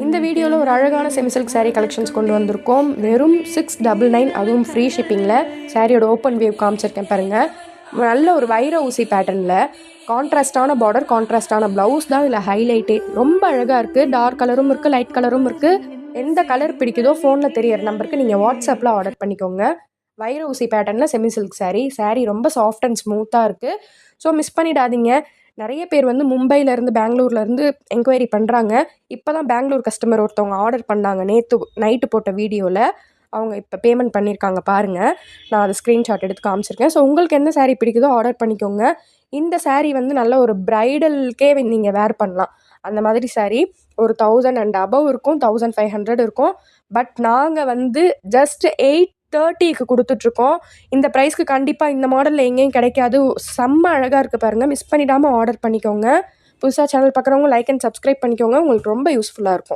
இந்த வீடியோவில் ஒரு அழகான செமி சில்க் saree கலெக்ஷன்ஸ் கொண்டு வந்திருக்கோம். வெறும் 699, அதுவும் ஃப்ரீ ஷிப்பிங்கில். சாரியோட ஓப்பன் வியூ காமிச்சிருக்கேன் பாருங்கள். நல்ல ஒரு வைர ஊசி பேட்டர்னில் கான்ட்ராஸ்டான பார்டர், கான்ட்ராஸ்டான ப்ளவுஸ் தான் இதில் ஹைலைட்டே. ரொம்ப அழகாக இருக்குது. டார்க் கலரும் இருக்குது, லைட் கலரும் இருக்குது. எந்த கலர் பிடிக்குதோ ஃபோனில் தெரியற நம்பருக்கு நீங்கள் வாட்ஸ்அப்பில் ஆர்டர் பண்ணிக்கோங்க. வைர ஊசி பேட்டர்னில் செமி சில்க் saree ரொம்ப சாஃப்ட் அண்ட் ஸ்மூத்தாக இருக்குது. ஸோ மிஸ் பண்ணிடாதீங்க. நிறைய பேர் வந்து மும்பையிலேருந்து பெங்களூர்லேருந்து என்கொயரி பண்ணுறாங்க. இப்போ தான் பெங்களூர் கஸ்டமர் ஒருத்தவங்க ஆர்டர் பண்ணாங்க. நேற்று நைட்டு போட்ட வீடியோவில் அவங்க இப்போ பேமெண்ட் பண்ணியிருக்காங்க பாருங்கள். நான் அதை ஸ்க்ரீன்ஷாட் எடுத்து காமிச்சிருக்கேன். ஸோ உங்களுக்கு எந்த saree பிடிக்குதோ ஆர்டர் பண்ணிக்கோங்க. இந்த saree வந்து நல்ல ஒரு ப்ரைடலுக்கே நீங்கள் வேர் பண்ணலாம். அந்த மாதிரி saree ஒரு 1000 அண்ட் அபவ் இருக்கும், 1500 இருக்கும். பட் நாங்கள் வந்து ஜஸ்ட் 830க்கு கொடுத்துட்ருக்கோம். இந்த ப்ரைஸ்க்கு கண்டிப்பாக இந்த மாடலில் எங்கேயும் கிடைக்காது. செம்ம அழகாக இருக்குது பாருங்கள். மிஸ் பண்ணிடாமல் ஆர்டர் பண்ணிக்கோங்க. புதுசாக சேனல் பார்க்குறவங்க லைக் அண்ட் சப்ஸ்கிரைப் பண்ணிக்கோங்க. உங்களுக்கு ரொம்ப யூஸ்ஃபுல்லாக இருக்கும்.